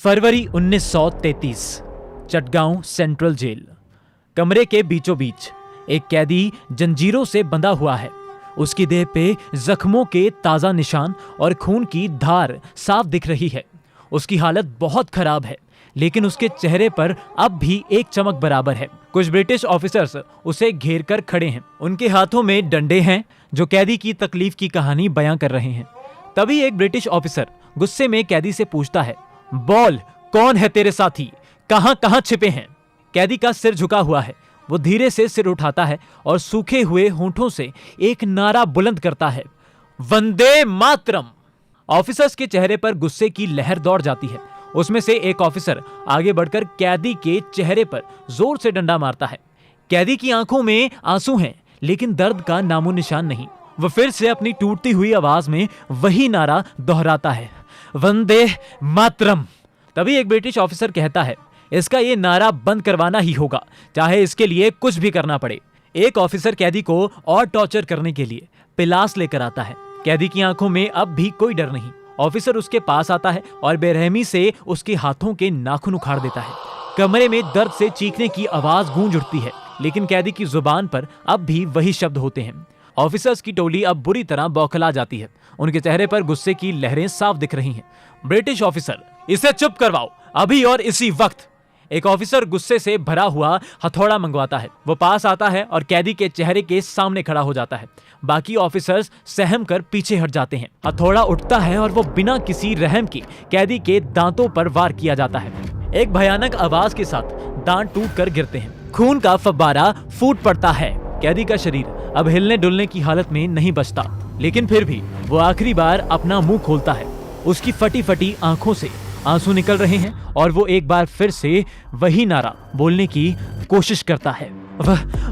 फरवरी 1933, Chittagong central jail. कमरे के बीचों बीच एक कैदी जंजीरों से बंधा हुआ है। उसकी देह पे जख्मों के ताजा निशान और खून की धार साफ दिख रही है। उसकी हालत बहुत खराब है, लेकिन उसके चेहरे पर अब भी एक चमक बराबर है। कुछ ब्रिटिश ऑफिसर्स उसे घेर कर खड़े हैं। उनके हाथों में डंडे हैं जो कैदी की तकलीफ की कहानी बयां कर रहे हैं। तभी एक ब्रिटिश ऑफिसर गुस्से में कैदी से पूछता है, बोल, कौन है तेरे साथी, कहां कहां छिपे हैं? कैदी का सिर झुका हुआ है। वो धीरे से सिर उठाता है और सूखे हुए होंठों से एक नारा बुलंद करता है, वंदे मातरम। ऑफिसर्स के चेहरे पर गुस्से की लहर दौड़ जाती है। उसमें से एक ऑफिसर आगे बढ़कर कैदी के चेहरे पर जोर से डंडा मारता है। कैदी की आंखों में आंसू हैं, लेकिन दर्द का नामो निशान नहीं। वह फिर से अपनी टूटती हुई आवाज में वही नारा दोहराता है, वंदे मातरम। तभी एक ब्रिटिश ऑफिसर कहता है, इसका ये नारा बंद करवाना ही होगा, चाहे इसके लिए कुछ भी करना पड़े। एक ऑफिसर कैदी को और टॉर्चर करने के लिए पिलास लेकर आता है। कैदी की आंखों में अब भी कोई डर नहीं। ऑफिसर उसके पास आता है और बेरहमी से उसके हाथों के नाखून उखाड़ देता है। कमरे में दर्द से चीखने की आवाज गूंज उठती है, लेकिन कैदी की जुबान पर अब भी वही शब्द होते हैं। ऑफिसर्स की टोली अब बुरी तरह बौखला जाती है। उनके चेहरे पर गुस्से की लहरें साफ दिख रही हैं। ब्रिटिश ऑफिसर, इसे चुप करवाओ, अभी और इसी वक्त। एक ऑफिसर गुस्से से भरा हुआ हथौड़ा मंगवाता है। वो पास आता है और कैदी के चेहरे के सामने खड़ा हो जाता है। बाकी ऑफिसर्स सहम कर पीछे हट जाते हैं। हथौड़ा उठता है और वो बिना किसी रहम के कैदी के दांतों पर वार किया जाता है। एक भयानक आवाज के साथ दांत टूट कर गिरते हैं। खून का फव्वारा फूट पड़ता है। कैदी का शरीर अब हिलने डुलने की हालत में नहीं बचता, लेकिन फिर भी वो आखिरी बार अपना मुंह खोलता है। उसकी फटी फटी आंखों से आंसू निकल रहे हैं और वो एक बार फिर से वही नारा बोलने की कोशिश करता है,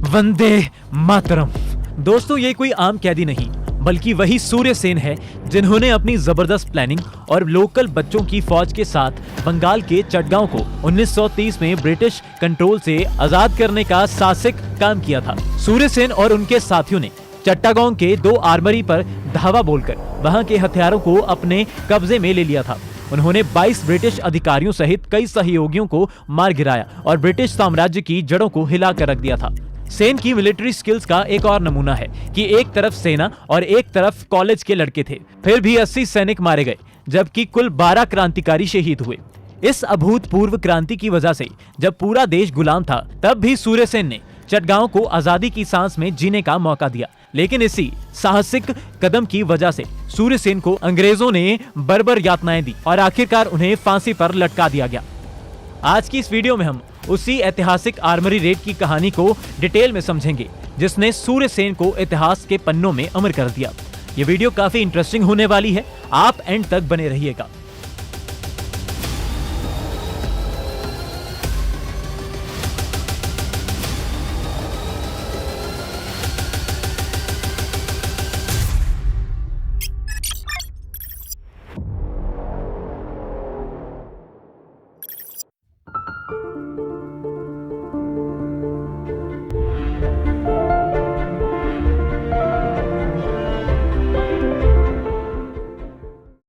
वंदे मातरम। दोस्तों, ये कोई आम कैदी नहीं, बल्कि वही सूर्य सेन है जिन्होंने अपनी जबरदस्त प्लानिंग और लोकल बच्चों की फौज के साथ बंगाल के चटगांव को 1930 में ब्रिटिश कंट्रोल से आजाद करने का साहसिक काम किया था। सूर्य सेन और उनके साथियों ने चट्टागांव के 2 आर्मरी पर धावा बोलकर वहां के हथियारों को अपने कब्जे में ले लिया था। उन्होंने 22 ब्रिटिश अधिकारियों सहित कई सहयोगियों को मार गिराया और ब्रिटिश साम्राज्य की जड़ों को हिला कर रख दिया था। सेन की मिलिट्री स्किल्स का एक और नमूना है कि एक तरफ सेना और एक तरफ कॉलेज के लड़के थे। फिर भी 80 सैनिक मारे गए, जबकि कुल 12 क्रांतिकारी शहीद हुए। इस अभूतपूर्व क्रांति की वजह से जब पूरा देश गुलाम था, तब भी सूर्य सेन ने चटगांव को आजादी की सांस में जीने का मौका दिया। लेकिन इसी साहसिक कदम की वजह से सूर्य सेन को अंग्रेजों ने बर्बर यातनाएं दी और आखिरकार उन्हें फांसी पर लटका दिया गया। आज की इस वीडियो में हम उसी ऐतिहासिक आर्मरी रेड की कहानी को डिटेल में समझेंगे, जिसने सूर्य सेन को इतिहास के पन्नों में अमर कर दिया। ये वीडियो काफी इंटरेस्टिंग होने वाली है, आप एंड तक बने रहिएगा।